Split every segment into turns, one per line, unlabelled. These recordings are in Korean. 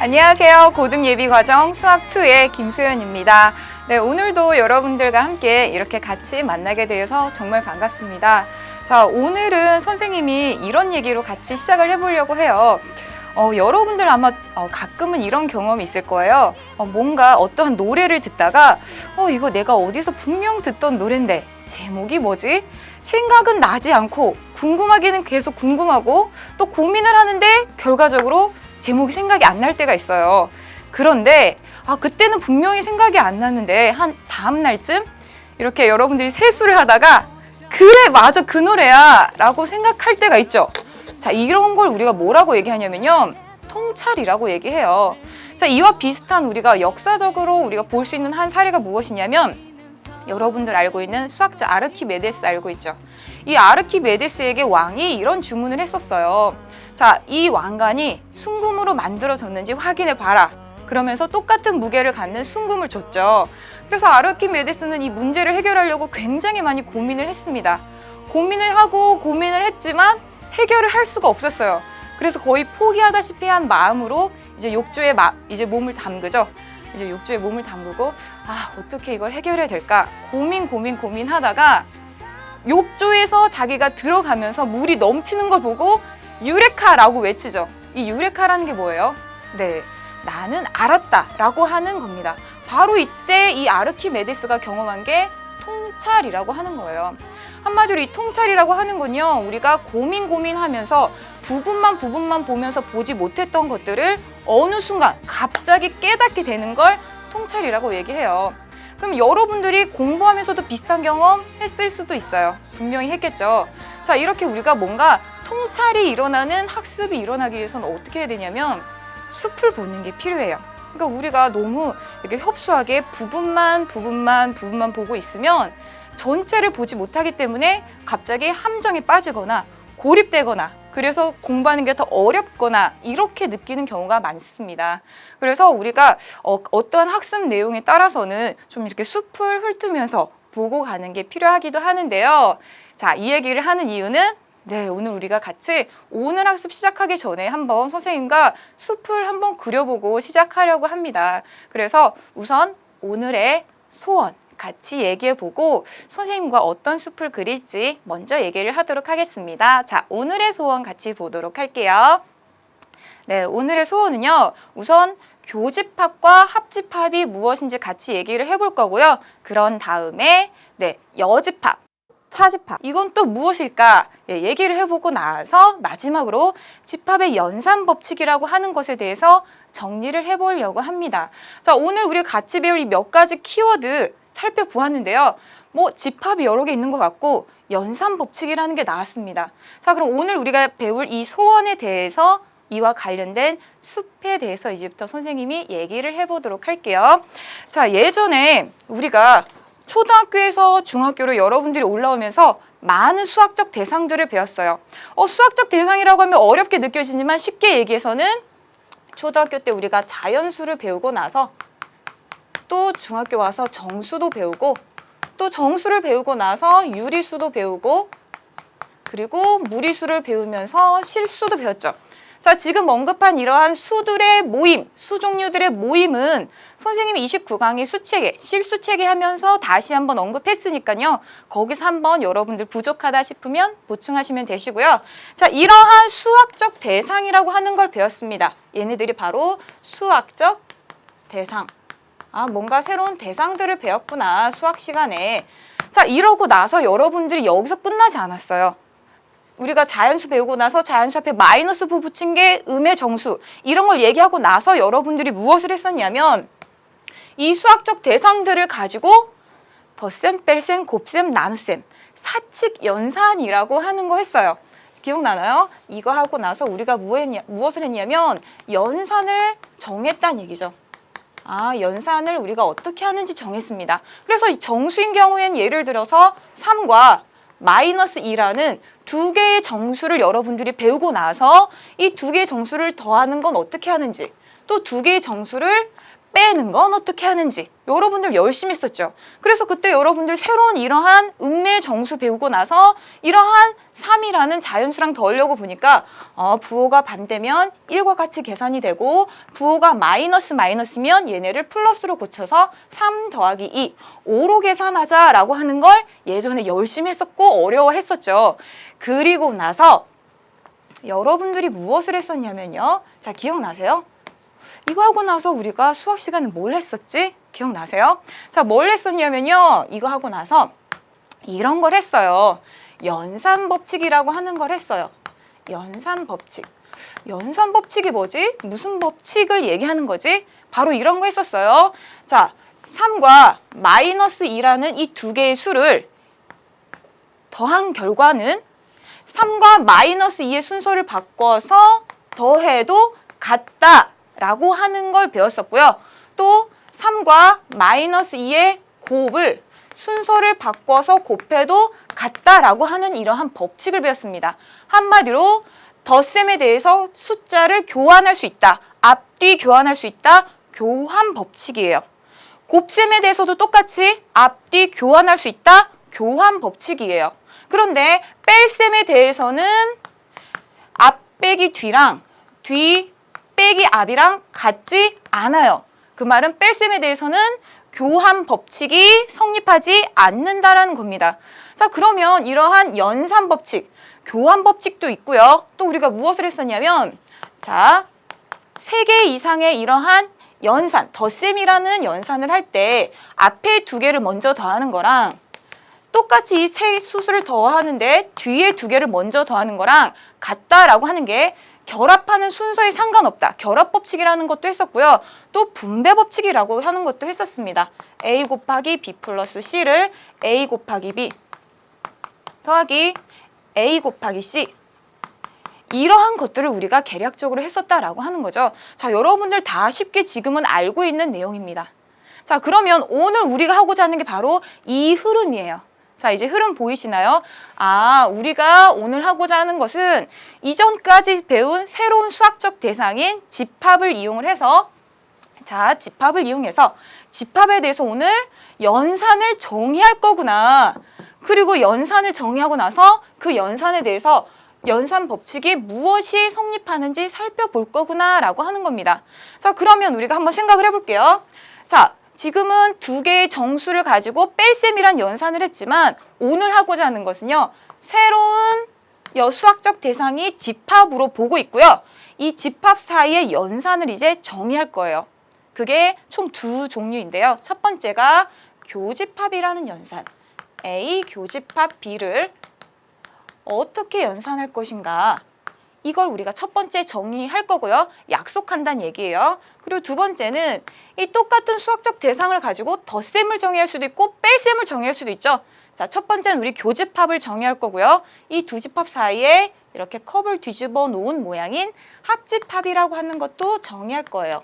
안녕하세요. 고등예비과정 수학2의 김소연입니다. 네, 오늘도 여러분들과 함께 이렇게 같이 만나게 되어서 정말 반갑습니다. 자, 오늘은 선생님이 이런 얘기로 같이 시작을 해보려고 해요. 여러분들 아마 가끔은 이런 경험이 있을 거예요. 뭔가 어떠한 노래를 듣다가 이거 내가 어디서 분명 듣던 노래인데 제목이 뭐지? 생각은 나지 않고 궁금하기는 계속 궁금하고 또 고민을 하는데 결과적으로 제목이 생각이 안 날 때가 있어요. 그런데 그때는 분명히 생각이 안 났는데 한 다음 날쯤 이렇게 여러분들이 세수를 하다가 그래 맞아 그 노래야 라고 생각할 때가 있죠. 자, 이런 걸 우리가 뭐라고 얘기하냐면요, 통찰이라고 얘기해요. 자, 이와 비슷한 우리가 역사적으로 우리가 볼 수 있는 한 사례가 무엇이냐면, 여러분들 알고 있는 수학자 아르키메데스 알고 있죠? 이 아르키메데스에게 왕이 이런 주문을 했었어요. 자, 이 왕관이 순금으로 만들어졌는지 확인해 봐라. 그러면서 똑같은 무게를 갖는 순금을 줬죠. 그래서 아르키메데스는 이 문제를 해결하려고 굉장히 많이 고민을 했습니다. 고민을 하고 고민을 했지만 해결을 할 수가 없었어요. 그래서 거의 포기하다시피 한 마음으로 이제 욕조에 이제 몸을 담그죠. 이제 욕조에 몸을 담그고 어떻게 이걸 해결해야 될까 고민하다가 욕조에서 자기가 들어가면서 물이 넘치는 걸 보고 유레카라고 외치죠. 이 유레카라는 게 뭐예요? 네, 나는 알았다 라고 하는 겁니다. 바로 이때 이 아르키메데스가 경험한 게 통찰이라고 하는 거예요. 한마디로 이 통찰이라고 하는 건요, 우리가 고민하면서 부분만 보면서 보지 못했던 것들을 어느 순간 갑자기 깨닫게 되는 걸 통찰이라고 얘기해요. 그럼 여러분들이 공부하면서도 비슷한 경험 했을 수도 있어요. 분명히 했겠죠. 자, 이렇게 우리가 뭔가 통찰이 일어나는 학습이 일어나기 위해서는 어떻게 해야 되냐면 숲을 보는 게 필요해요. 그러니까 우리가 너무 이렇게 협소하게 부분만 보고 있으면 전체를 보지 못하기 때문에 갑자기 함정에 빠지거나 고립되거나 그래서 공부하는 게 더 어렵거나 이렇게 느끼는 경우가 많습니다. 그래서 우리가 어떠한 학습 내용에 따라서는 좀 이렇게 숲을 훑으면서 보고 가는 게 필요하기도 하는데요. 자, 이 얘기를 하는 이유는 오늘 우리가 같이 오늘 학습 시작하기 전에 한번 선생님과 숲을 한번 그려보고 시작하려고 합니다. 그래서 우선 오늘의 소원 같이 얘기해보고 선생님과 어떤 숲을 그릴지 먼저 얘기를 하도록 하겠습니다. 자, 오늘의 소원 같이 보도록 할게요. 네, 오늘의 소원은요, 우선 교집합과 합집합이 무엇인지 같이 얘기를 해볼 거고요. 그런 다음에 여집합, 차집합, 이건 또 무엇일까 얘기를 해보고 나서 마지막으로 집합의 연산법칙이라고 하는 것에 대해서 정리를 해보려고 합니다. 자, 오늘 우리 같이 배울 이 몇 가지 키워드 살펴보았는데요. 집합이 여러 개 있는 것 같고 연산법칙이라는 게 나왔습니다. 자, 그럼 오늘 우리가 배울 이 소원에 대해서 이와 관련된 숲에 대해서 이제부터 선생님이 얘기를 해보도록 할게요. 자, 예전에 우리가 초등학교에서 중학교로 여러분들이 올라오면서 많은 수학적 대상들을 배웠어요. 수학적 대상이라고 하면 어렵게 느껴지지만 쉽게 얘기해서는 초등학교 때 우리가 자연수를 배우고 나서 또 중학교 와서 정수도 배우고 또 정수를 배우고 나서 유리수도 배우고 그리고 무리수를 배우면서 실수도 배웠죠. 자, 지금 언급한 이러한 수들의 모임, 수 종류들의 모임은 선생님이 29강의 수체계, 실수체계 하면서 다시 한번 언급했으니까요. 거기서 한번 여러분들 부족하다 싶으면 보충하시면 되시고요. 자, 이러한 수학적 대상이라고 하는 걸 배웠습니다. 얘네들이 바로 수학적 대상. 뭔가 새로운 대상들을 배웠구나, 수학 시간에. 자, 이러고 나서 여러분들이 여기서 끝나지 않았어요. 우리가 자연수 배우고 나서 자연수 앞에 마이너스 부 붙인 게 음의 정수, 이런 걸 얘기하고 나서 여러분들이 무엇을 했었냐면 이 수학적 대상들을 가지고 덧셈, 뺄셈, 곱셈, 나눗셈, 사칙 연산이라고 하는 거 했어요. 기억나나요? 이거 하고 나서 우리가 무엇을 했냐면 연산을 정했다는 얘기죠. 연산을 우리가 어떻게 하는지 정했습니다. 그래서 이 정수인 경우엔 예를 들어서 3과 마이너스 2라는 두 개의 정수를 여러분들이 배우고 나서 이 두 개의 정수를 더하는 건 어떻게 하는지, 또 두 개의 정수를 빼는 건 어떻게 하는지 여러분들 열심히 했었죠. 그래서 그때 여러분들 새로운 이러한 음매 정수 배우고 나서 이러한 3이라는 자연수랑 더하려고 보니까 부호가 반대면 1과 같이 계산이 되고 부호가 마이너스면 얘네를 플러스로 고쳐서 3 더하기 2, 5로 계산하자라고 하는 걸 예전에 열심히 했었고 어려워했었죠. 그리고 나서 여러분들이 무엇을 했었냐면요. 자, 기억나세요? 이거 하고 나서 우리가 수학 시간에 뭘 했었지? 기억나세요? 자, 뭘 했었냐면요. 이거 하고 나서 이런 걸 했어요. 연산법칙이라고 하는 걸 했어요. 연산법칙. 연산법칙이 뭐지? 무슨 법칙을 얘기하는 거지? 바로 이런 거 했었어요. 자, 3과 마이너스 2라는 이 두 개의 수를 더한 결과는 3과 마이너스 2의 순서를 바꿔서 더해도 같다라고 하는 걸 배웠었고요. 또 3과 마이너스 2의 곱을 순서를 바꿔서 곱해도 같다라고 하는 이러한 법칙을 배웠습니다. 한마디로 덧셈에 대해서 숫자를 교환할 수 있다. 앞뒤 교환할 수 있다. 교환 법칙이에요. 곱셈에 대해서도 똑같이 앞뒤 교환할 수 있다. 교환 법칙이에요. 그런데 뺄셈에 대해서는 앞 빼기 뒤랑 뒤 빼기 앞이랑 같지 않아요. 그 말은 뺄셈에 대해서는 교환 법칙이 성립하지 않는다라는 겁니다. 자, 그러면 이러한 연산 법칙, 교환 법칙도 있고요. 또 우리가 무엇을 했었냐면 자, 3개 이상의 이러한 연산, 덧셈이라는 연산을 할 때 앞에 2개를 먼저 더하는 거랑 똑같이 이 세 수를 더하는데 뒤에 2개를 먼저 더하는 거랑 같다라고 하는 게 결합하는 순서에 상관없다. 결합법칙이라는 것도 했었고요. 또 분배법칙이라고 하는 것도 했었습니다. A 곱하기 B 플러스 C를 A 곱하기 B 더하기 A 곱하기 C, 이러한 것들을 우리가 계략적으로 했었다라고 하는 거죠. 자, 여러분들 다 쉽게 지금은 알고 있는 내용입니다. 자, 그러면 오늘 우리가 하고자 하는 게 바로 이 흐름이에요. 자, 이제 흐름 보이시나요? 아, 우리가 오늘 하고자 하는 것은 이전까지 배운 새로운 수학적 대상인 집합을 이용을 해서 자, 집합을 이용해서 집합에 대해서 오늘 연산을 정의할 거구나. 그리고 연산을 정의하고 나서 그 연산에 대해서 연산 법칙이 무엇이 성립하는지 살펴볼 거구나 라고 하는 겁니다. 자, 그러면 우리가 한번 생각을 해볼게요. 자, 지금은 2개의 정수를 가지고 뺄셈이란 연산을 했지만 오늘 하고자 하는 것은요. 새로운 수학적 대상이 집합으로 보고 있고요. 이 집합 사이의 연산을 이제 정의할 거예요. 그게 총 2종류인데요. 첫 번째가 교집합이라는 연산. A 교집합 B를 어떻게 연산할 것인가. 이걸 우리가 첫 번째 정의할 거고요. 약속한다는 얘기예요. 그리고 두 번째는 이 똑같은 수학적 대상을 가지고 덧셈을 정의할 수도 있고 뺄셈을 정의할 수도 있죠. 자, 첫 번째는 우리 교집합을 정의할 거고요. 이 두 집합 사이에 이렇게 컵을 뒤집어 놓은 모양인 합집합이라고 하는 것도 정의할 거예요.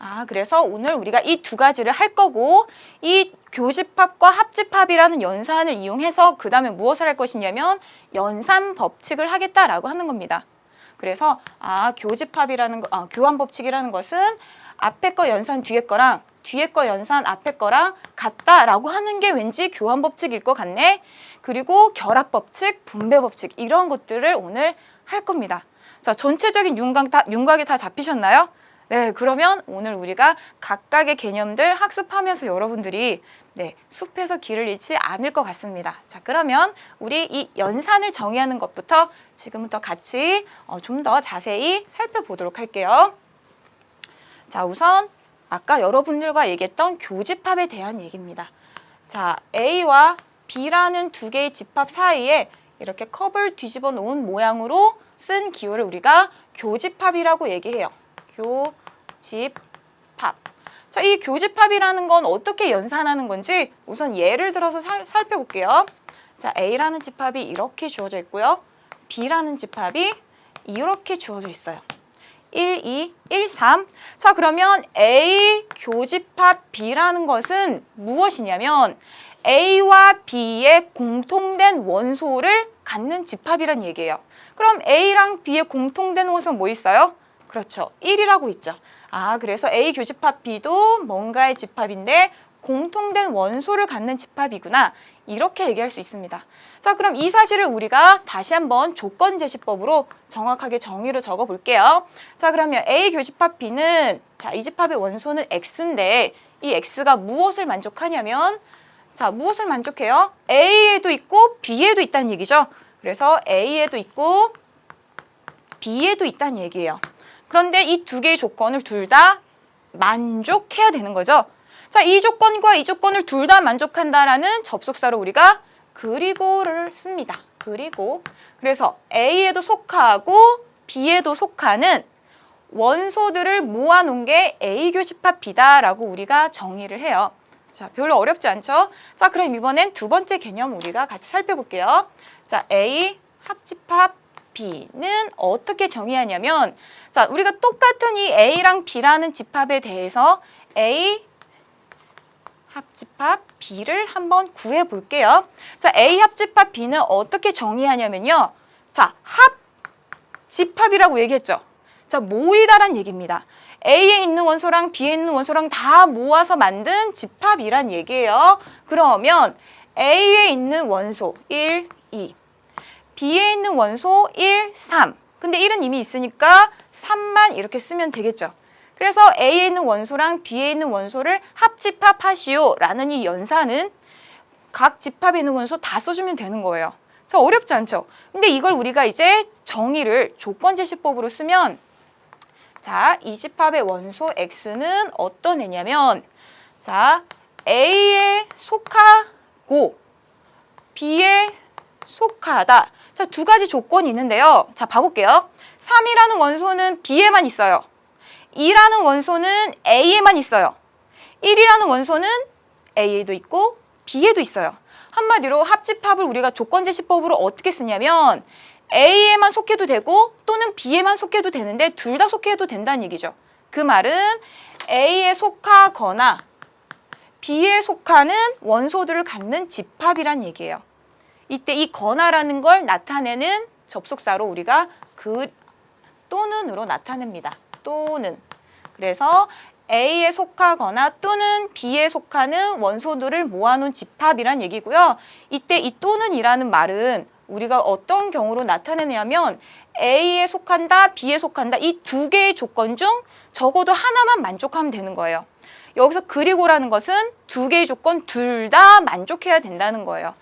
아, 그래서 오늘 우리가 이 2가지를 할 거고 이 교집합과 합집합이라는 연산을 이용해서 그 다음에 무엇을 할 것이냐면 연산 법칙을 하겠다라고 하는 겁니다. 그래서 교집합이라는 거, 교환 법칙이라는 것은 앞에 거 연산 뒤에 거랑 뒤에 거 연산 앞에 거랑 같다라고 하는 게 왠지 교환 법칙일 것 같네. 그리고 결합 법칙, 분배 법칙 이런 것들을 오늘 할 겁니다. 자, 전체적인 윤곽이 다 잡히셨나요? 네, 그러면 오늘 우리가 각각의 개념들 학습하면서 여러분들이 숲에서 길을 잃지 않을 것 같습니다. 자, 그러면 우리 이 연산을 정의하는 것부터 지금부터 같이 좀 더 자세히 살펴보도록 할게요. 자, 우선 아까 여러분들과 얘기했던 교집합에 대한 얘기입니다. 자, A와 B라는 2개의 집합 사이에 이렇게 컵을 뒤집어 놓은 모양으로 쓴 기호를 우리가 교집합이라고 얘기해요. 교집합. 자, 이 교집합이라는 건 어떻게 연산하는 건지 우선 예를 들어서 살펴볼게요. 자, A라는 집합이 이렇게 주어져 있고요. B라는 집합이 이렇게 주어져 있어요. 1, 2, 1, 3. 자, 그러면 A 교집합 B라는 것은 무엇이냐면 A와 B의 공통된 원소를 갖는 집합이란 얘기예요. 그럼 A랑 B의 공통된 원소는 뭐 있어요? 그렇죠. 1이라고 있죠. 그래서 A 교집합 B도 뭔가의 집합인데 공통된 원소를 갖는 집합이구나. 이렇게 얘기할 수 있습니다. 자, 그럼 이 사실을 우리가 다시 한번 조건제시법으로 정확하게 정의를 적어 볼게요. 자, 그러면 A 교집합 B는 자, 이 집합의 원소는 X인데 이 X가 무엇을 만족하냐면 자, 무엇을 만족해요? A에도 있고 B에도 있다는 얘기죠. 그래서 A에도 있고 B에도 있다는 얘기예요. 그런데 이 두 개의 조건을 둘 다 만족해야 되는 거죠. 자, 이 조건과 이 조건을 둘 다 만족한다라는 접속사로 우리가 그리고를 씁니다. 그리고 그래서 A에도 속하고 B에도 속하는 원소들을 모아놓은 게 A 교집합 B다라고 우리가 정의를 해요. 자, 별로 어렵지 않죠? 자, 그럼 이번엔 두 번째 개념 우리가 같이 살펴볼게요. 자, A 합집합 B는 어떻게 정의하냐면 자, 우리가 똑같은 이 A랑 B라는 집합에 대해서 A 합집합 B를 한번 구해 볼게요. 자, A 합집합 B는 어떻게 정의하냐면요. 자, 합집합이라고 얘기했죠. 자, 모이다란 얘기입니다. A에 있는 원소랑 B에 있는 원소랑 다 모아서 만든 집합이란 얘기예요. 그러면 A에 있는 원소 1, 2, B에 있는 원소 1, 3. 근데 1은 이미 있으니까 3만 이렇게 쓰면 되겠죠. 그래서 A에 있는 원소랑 B에 있는 원소를 합집합하시오 라는 이 연산은 각 집합에 있는 원소 다 써주면 되는 거예요. 자, 어렵지 않죠? 근데 이걸 우리가 이제 정의를 조건제시법으로 쓰면 자, 이 집합의 원소 X는 어떤 애냐면 자, A에 속하고 B에 속하다. 자, 두 가지 조건이 있는데요. 자, 봐볼게요. 3이라는 원소는 B에만 있어요. 2라는 원소는 A에만 있어요. 1이라는 원소는 A에도 있고 B에도 있어요. 한마디로 합집합을 우리가 조건제시법으로 어떻게 쓰냐면 A에만 속해도 되고 또는 B에만 속해도 되는데 둘 다 속해도 된다는 얘기죠. 그 말은 A에 속하거나 B에 속하는 원소들을 갖는 집합이란 얘기예요. 이때 이 거나라는 걸 나타내는 접속사로 우리가 또는으로 나타냅니다. 또는. 그래서 A에 속하거나 또는 B에 속하는 원소들을 모아놓은 집합이란 얘기고요. 이때 이 또는이라는 말은 우리가 어떤 경우로 나타내냐면 A에 속한다, B에 속한다 이 두 개의 조건 중 적어도 하나만 만족하면 되는 거예요. 여기서 그리고라는 것은 두 개의 조건 둘 다 만족해야 된다는 거예요.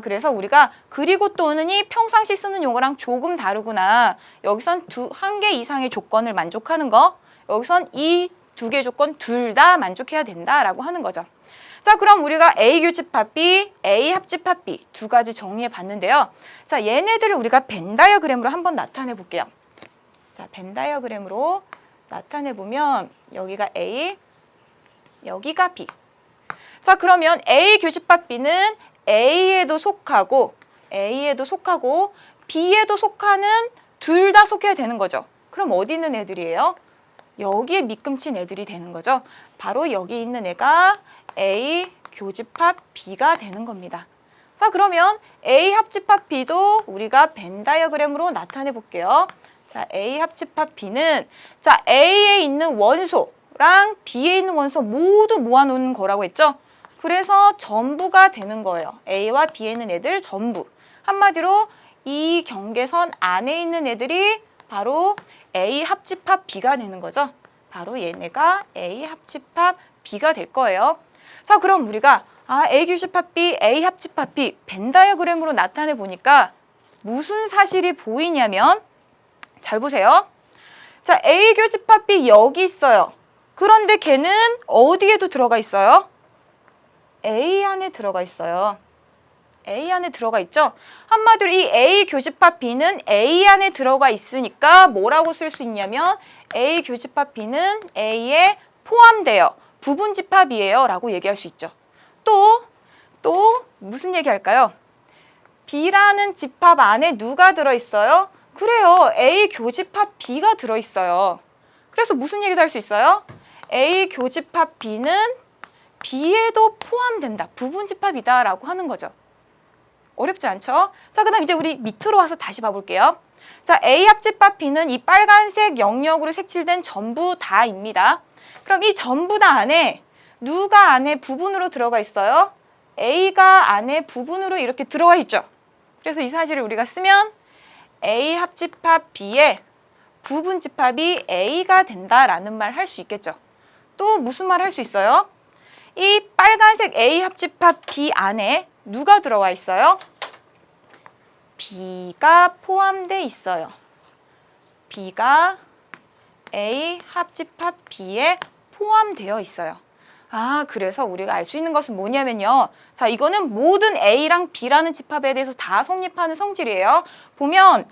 그래서 우리가 그리고 또는이 평상시 쓰는 용어랑 조금 다르구나. 여기선 한 개 이상의 조건을 만족하는 거, 여기선 이 두 개의 조건 둘 다 만족해야 된다라고 하는 거죠. 자, 그럼 우리가 A 교집합 B, A 합집합 B 두 가지 정리해 봤는데요. 자, 얘네들을 우리가 벤 다이어그램으로 한번 나타내 볼게요. 자, 벤 다이어그램으로 나타내 보면 여기가 A, 여기가 B. 자, 그러면 A 교집합 B는 A에도 속하고 B에도 속하는 둘 다 속해야 되는 거죠. 그럼 어디 있는 애들이에요? 여기에 밑금친 애들이 되는 거죠. 바로 여기 있는 애가 A 교집합 B가 되는 겁니다. 자, 그러면 A 합집합 B도 우리가 벤 다이어그램으로 나타내 볼게요. 자, A 합집합 B는 자, A에 있는 원소랑 B에 있는 원소 모두 모아놓은 거라고 했죠. 그래서 전부가 되는 거예요. A와 B에 있는 애들 전부. 한마디로 이 경계선 안에 있는 애들이 바로 A 합집합 B가 되는 거죠. 바로 얘네가 A 합집합 B가 될 거예요. 자, 그럼 우리가 A 교집합 B, A 합집합 B 벤 다이어그램으로 나타내 보니까 무슨 사실이 보이냐면 잘 보세요. 자, A 교집합 B 여기 있어요. 그런데 걔는 어디에도 들어가 있어요? A 안에 들어가 있어요. A 안에 들어가 있죠? 한마디로 이 A 교집합 B는 A 안에 들어가 있으니까 뭐라고 쓸 수 있냐면 A 교집합 B는 A에 포함되어 부분 집합이에요 라고 얘기할 수 있죠. 또 무슨 얘기 할까요? B라는 집합 안에 누가 들어있어요? 그래요. A 교집합 B가 들어있어요. 그래서 무슨 얘기도 할 수 있어요? A 교집합 B는 B에도 포함된다. 부분 집합이다 라고 하는 거죠. 어렵지 않죠? 자, 그 다음 이제 우리 밑으로 와서 다시 봐볼게요. 자, A 합집합 B는 이 빨간색 영역으로 색칠된 전부 다입니다. 그럼 이 전부 다 안에 누가 안에 부분으로 들어가 있어요? A가 안에 부분으로 이렇게 들어와 있죠. 그래서 이 사실을 우리가 쓰면 A 합집합 B의 부분 집합이 A가 된다라는 말 할 수 있겠죠. 또 무슨 말 할 수 있어요? 이 빨간색 A 합집합 B 안에 누가 들어와 있어요? B가 포함되어 있어요. B가 A 합집합 B에 포함되어 있어요. 아, 그래서 우리가 알 수 있는 것은 뭐냐면요. 자, 이거는 모든 A랑 B라는 집합에 대해서 다 성립하는 성질이에요. 보면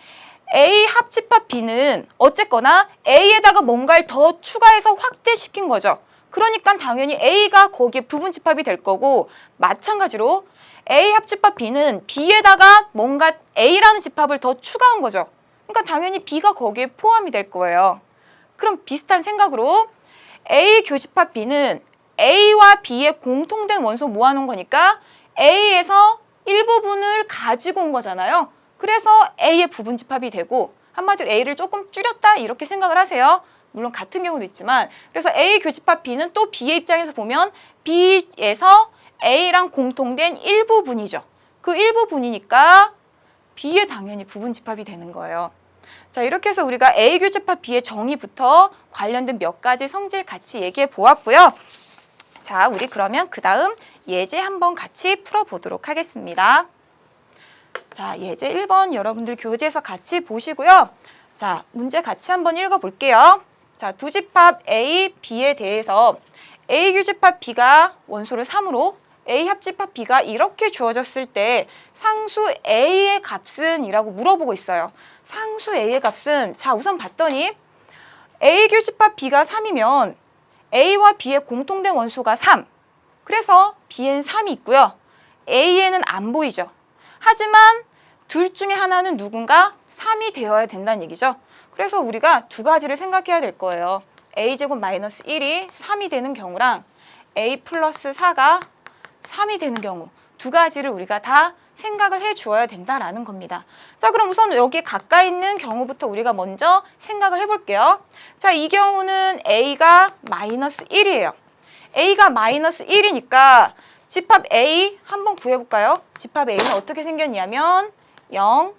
A 합집합 B는 어쨌거나 A에다가 뭔가를 더 추가해서 확대시킨 거죠. 그러니까 당연히 A가 거기에 부분 집합이 될 거고, 마찬가지로 A 합집합 B는 B에다가 뭔가 A라는 집합을 더 추가한 거죠. 그러니까 당연히 B가 거기에 포함이 될 거예요. 그럼 비슷한 생각으로 A 교집합 B는 A와 B의 공통된 원소 모아놓은 거니까 A에서 일부분을 가지고 온 거잖아요. 그래서 A의 부분 집합이 되고, 한마디로 A를 조금 줄였다 이렇게 생각을 하세요. 물론 같은 경우도 있지만, 그래서 A 교집합 B는 또 B의 입장에서 보면 B에서 A랑 공통된 일부분이죠. 그 일부분이니까 B에 당연히 부분 집합이 되는 거예요. 자, 이렇게 해서 우리가 A 교집합 B의 정의부터 관련된 몇 가지 성질 같이 얘기해 보았고요. 자, 우리 그러면 그 다음 예제 한번 같이 풀어보도록 하겠습니다. 자, 예제 1번 여러분들 교재에서 같이 보시고요. 자, 문제 같이 한번 읽어볼게요. 자, 두 집합 A, B에 대해서 A 교집합 B가 원소를 3으로 A 합집합 B가 이렇게 주어졌을 때 상수 A의 값은? 이라고 물어보고 있어요. 상수 A의 값은, 자, 우선 봤더니 A 교집합 B가 3이면 A와 B의 공통된 원소가 3. 그래서 B엔 3이 있고요. A에는 안 보이죠. 하지만 둘 중에 하나는 누군가 3이 되어야 된다는 얘기죠. 그래서 우리가 두 가지를 생각해야 될 거예요. A제곱 마이너스 1이 3이 되는 경우랑 A 플러스 4가 3이 되는 경우, 두 가지를 우리가 다 생각을 해 주어야 된다라는 겁니다. 자, 그럼 우선 여기 가까이 있는 경우부터 우리가 먼저 생각을 해볼게요. 자, 이 경우는 A가 마이너스 1이에요. A가 마이너스 1이니까 집합 A 한번 구해볼까요? 집합 A는 어떻게 생겼냐면 0,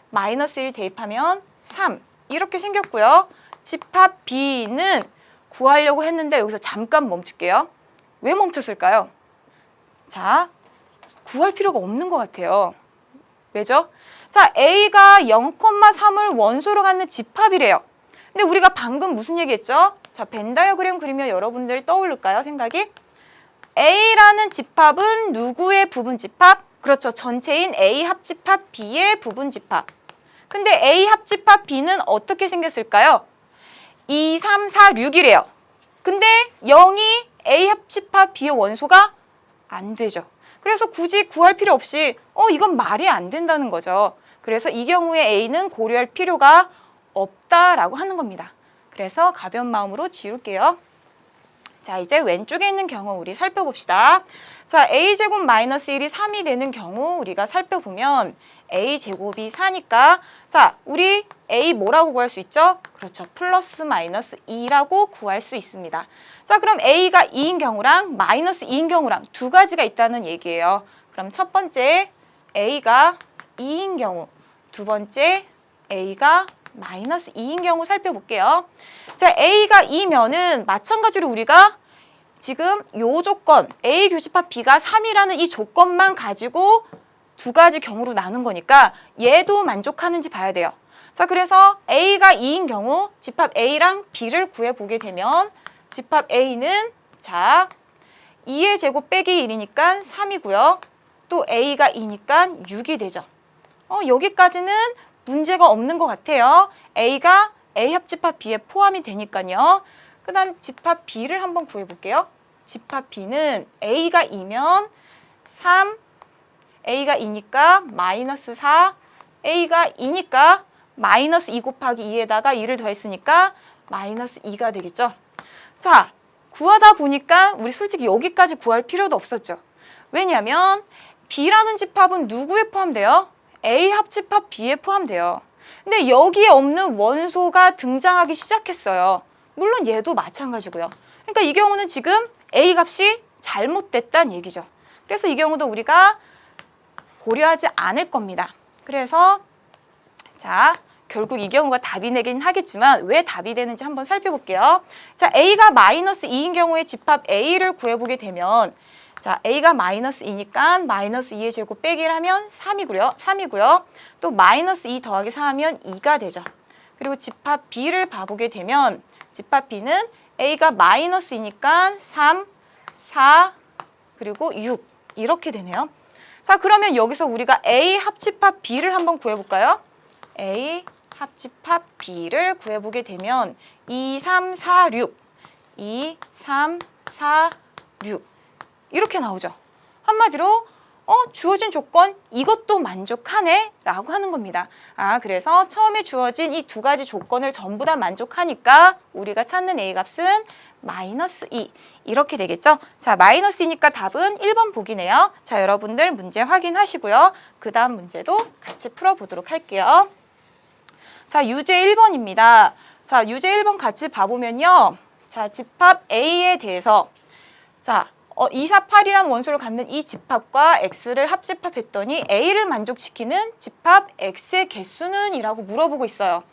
마이너스 1 대입하면 3 이렇게 생겼고요. 집합 B는 구하려고 했는데 여기서 잠깐 멈출게요. 왜 멈췄을까요? 자, 구할 필요가 없는 것 같아요. 왜죠? 자, A가 0,3을 원소로 갖는 집합이래요. 근데 우리가 방금 무슨 얘기했죠? 자, 벤 다이어그램 그리면 여러분들 떠오를까요? 생각이? A라는 집합은 누구의 부분 집합? 그렇죠. 전체인 A 합집합 B의 부분 집합. 근데 A 합집합 B는 어떻게 생겼을까요? 2, 3, 4, 6이래요. 근데 0이 A 합집합 B의 원소가 안 되죠. 그래서 굳이 구할 필요 없이 이건 말이 안 된다는 거죠. 그래서 이 경우에 A는 고려할 필요가 없다라고 하는 겁니다. 그래서 가벼운 마음으로 지울게요. 자, 이제 왼쪽에 있는 경우 우리 살펴봅시다. 자, A제곱 마이너스 1이 3이 되는 경우 우리가 살펴보면 A제곱이 4니까 자, 우리 A 뭐라고 구할 수 있죠? 그렇죠. 플러스 마이너스 2라고 구할 수 있습니다. 자, 그럼 A가 2인 경우랑 마이너스 2인 경우랑 두 가지가 있다는 얘기예요. 그럼 첫 번째 A가 2인 경우, 두 번째 A가 마이너스 2인 경우 살펴볼게요. 자, A가 2면은 마찬가지로 우리가 지금 요 조건 A 교집합 B가 3이라는 이 조건만 가지고 두 가지 경우로 나눈 거니까 얘도 만족하는지 봐야 돼요. 자, 그래서 A가 2인 경우 집합 A랑 B를 구해보게 되면 집합 A는 자 2의 제곱 빼기 1이니까 3이고요. 또 A가 2니까 6이 되죠. 여기까지는 문제가 없는 것 같아요. A가 A 합집합 B에 포함이 되니까요. 그 다음 집합 B를 한번 구해볼게요. 집합 B는 A가 2면 3, A가 2니까 마이너스 4, A가 2니까 마이너스 2 곱하기 2에다가 2를 더했으니까 마이너스 2가 되겠죠. 자, 구하다 보니까 우리 솔직히 여기까지 구할 필요도 없었죠. 왜냐하면 B라는 집합은 누구에 포함돼요? A 합집합 B에 포함돼요. 근데 여기에 없는 원소가 등장하기 시작했어요. 물론 얘도 마찬가지고요. 그러니까 이 경우는 지금 A 값이 잘못됐다는 얘기죠. 그래서 이 경우도 우리가 고려하지 않을 겁니다. 그래서 자, 결국 이 경우가 답이 되긴 하겠지만 왜 답이 되는지 한번 살펴볼게요. 자, A가 마이너스 2인 경우에 집합 A를 구해보게 되면 자, A가 마이너스 2니까 마이너스 2의 제곱 빼기를 하면 3이고요. 또 마이너스 2 더하기 4 하면 2가 되죠. 그리고 집합 B를 봐보게 되면 집합 B는 A가 마이너스 2니까 3, 4, 그리고 6 이렇게 되네요. 자, 그러면 여기서 우리가 A 합집합 B를 한번 구해볼까요? A 합집합 B를 구해보게 되면 2, 3, 4, 6 2, 3, 4, 6 이렇게 나오죠. 한마디로 주어진 조건 이것도 만족하네 라고 하는 겁니다. 그래서 처음에 주어진 이 두 가지 조건을 전부 다 만족하니까 우리가 찾는 A 값은 마이너스 2 이렇게 되겠죠. 자, 마이너스 2니까 답은 1번 보기네요. 자, 여러분들 문제 확인하시고요. 그 다음 문제도 같이 풀어보도록 할게요. 자, 유제 1번입니다. 자, 유제 1번 같이 봐보면요. 자, 집합 A에 대해서 자, 2, 4, 8이라는 원소를 갖는 이 집합과 X를 합집합했더니 A를 만족시키는 집합 X의 개수는? 이라고 물어보고 있어요.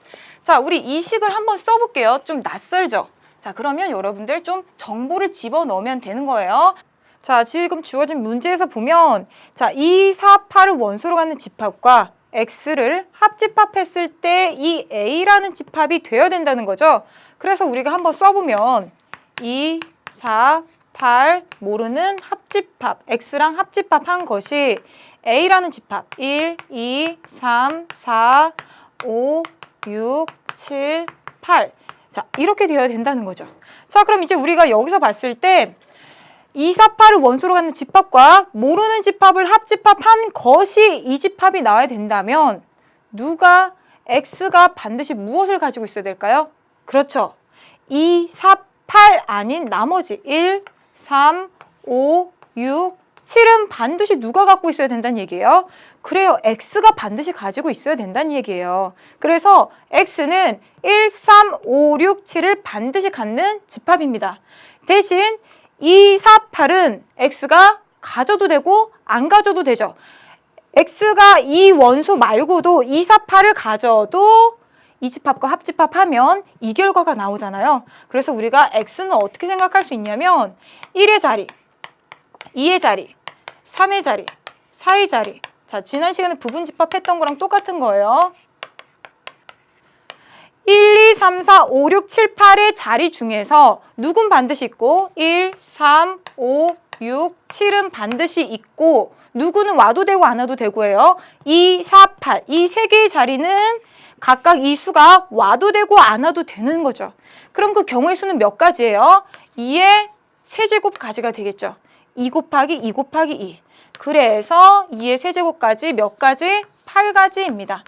자, 우리 이 식을 한번 써볼게요. 좀 낯설죠? 자, 그러면 여러분들 좀 정보를 집어넣으면 되는 거예요. 자, 지금 주어진 문제에서 보면 자, 2, 4, 8을 원소로 갖는 집합과 X를 합집합했을 때 이 A라는 집합이 되어야 된다는 거죠. 그래서 우리가 한번 써보면 2, 4, 8 모르는 합집합, X랑 합집합한 것이 A라는 집합 1, 2, 3, 4, 5, 6, 7, 8 자, 이렇게 되어야 된다는 거죠. 자, 그럼 이제 우리가 여기서 봤을 때 2, 4, 8을 원소로 갖는 집합과 모르는 집합을 합집합한 것이 이 집합이 나와야 된다면 누가 X가 반드시 무엇을 가지고 있어야 될까요? 그렇죠. 2, 4, 8 아닌 나머지 1, 3, 5, 6, 7은 반드시 누가 갖고 있어야 된다는 얘기예요. 그래요. X가 반드시 가지고 있어야 된다는 얘기예요. 그래서 X는 1, 3, 5, 6, 7을 반드시 갖는 집합입니다. 대신 2, 4, 8은 X가 가져도 되고 안 가져도 되죠. X가 이 원소 말고도 2, 4, 8을 가져도 이 집합과 합집합하면 이 결과가 나오잖아요. 그래서 우리가 X는 어떻게 생각할 수 있냐면 1의 자리, 2의 자리, 3의 자리, 4의 자리. 자, 지난 시간에 부분집합 했던 거랑 똑같은 거예요. 1, 2, 3, 4, 5, 6, 7, 8의 자리 중에서 누군 반드시 있고 1, 3, 5, 6, 7은 반드시 있고 누구는 와도 되고 안 와도 되고예요. 2, 4, 8. 이 세 개의 자리는 각각 이 수가 와도 되고 안 와도 되는 거죠. 그럼 그 경우의 수는 몇 가지예요? 2의 세제곱까지가 되겠죠. 2 곱하기 2 곱하기 2. 그래서 2의 세제곱까지 몇 가지? 8가지입니다.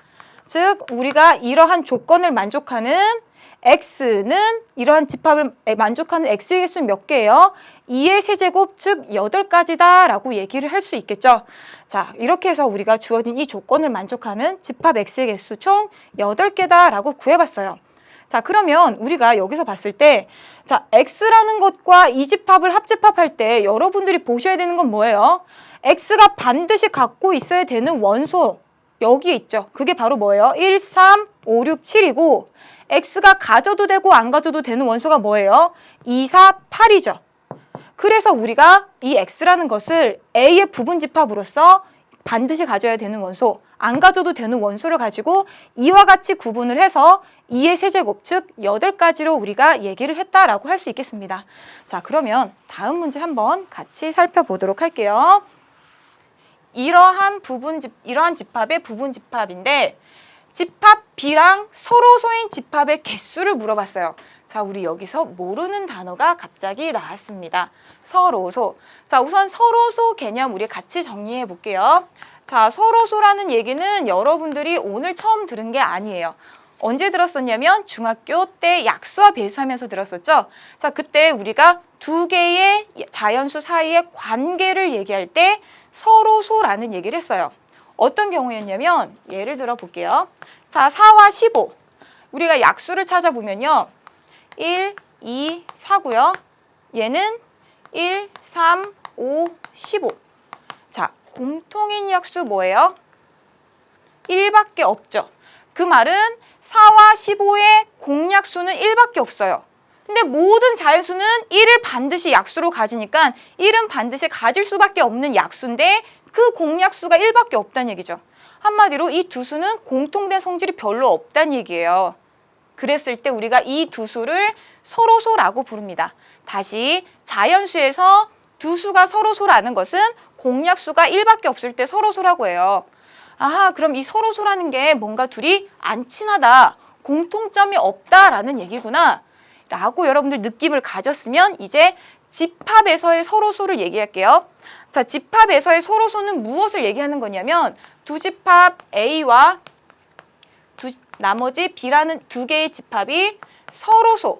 즉 우리가 이러한 조건을 만족하는 X는 이러한 집합을 만족하는 X의 개수는 몇 개예요? 2의 세제곱 즉 8가지다 라고 얘기를 할 수 있겠죠. 자, 이렇게 해서 우리가 주어진 이 조건을 만족하는 집합 X의 개수 총 8개다 라고 구해봤어요. 자, 그러면 우리가 여기서 봤을 때 자, X라는 것과 이 집합을 합집합할 때 여러분들이 보셔야 되는 건 뭐예요? X가 반드시 갖고 있어야 되는 원소 여기에 있죠. 그게 바로 뭐예요? 1, 3, 5, 6, 7이고 X가 가져도 되고 안 가져도 되는 원소가 뭐예요? 2, 4, 8이죠. 그래서 우리가 이 X라는 것을 A의 부분집합으로서 반드시 가져야 되는 원소, 안 가져도 되는 원소를 가지고 이와 같이 구분을 해서 2의 세제곱, 즉 8가지로 우리가 얘기를 했다라고 할 수 있겠습니다. 자, 그러면 다음 문제 한번 같이 살펴보도록 할게요. 이러한 집합의 부분집합인데 집합 B랑 서로소인 집합의 개수를 물어봤어요. 자, 우리 여기서 모르는 단어가 갑자기 나왔습니다. 서로소. 자, 우선 서로소 개념 우리 같이 정리해 볼게요. 자, 서로소라는 얘기는 여러분들이 오늘 처음 들은 게 아니에요. 언제 들었었냐면 중학교 때 약수와 배수하면서 들었었죠. 자, 그때 우리가 두 개의 자연수 사이의 관계를 얘기할 때 서로소라는 얘기를 했어요. 어떤 경우였냐면 예를 들어 볼게요. 자, 4와 15. 우리가 약수를 찾아보면요. 1, 2, 4고요. 얘는 1, 3, 5, 15. 자, 공통인 약수 뭐예요? 1밖에 없죠. 그 말은 4와 15의 공약수는 1밖에 없어요. 근데 모든 자연수는 1을 반드시 약수로 가지니까 1은 반드시 가질 수밖에 없는 약수인데 그 공약수가 1밖에 없다는 얘기죠. 한마디로 이 두 수는 공통된 성질이 별로 없다는 얘기예요. 그랬을 때 우리가 이 두 수를 서로소라고 부릅니다. 다시 자연수에서 두 수가 서로소라는 것은 공약수가 1밖에 없을 때 서로소라고 해요. 아하, 그럼 이 서로소라는 게 뭔가 둘이 안 친하다, 공통점이 없다라는 얘기구나 라고 여러분들 느낌을 가졌으면 이제 집합에서의 서로소를 얘기할게요. 자, 집합에서의 서로소는 무엇을 얘기하는 거냐면 두 집합 A와 나머지 B라는 두 개의 집합이 서로소,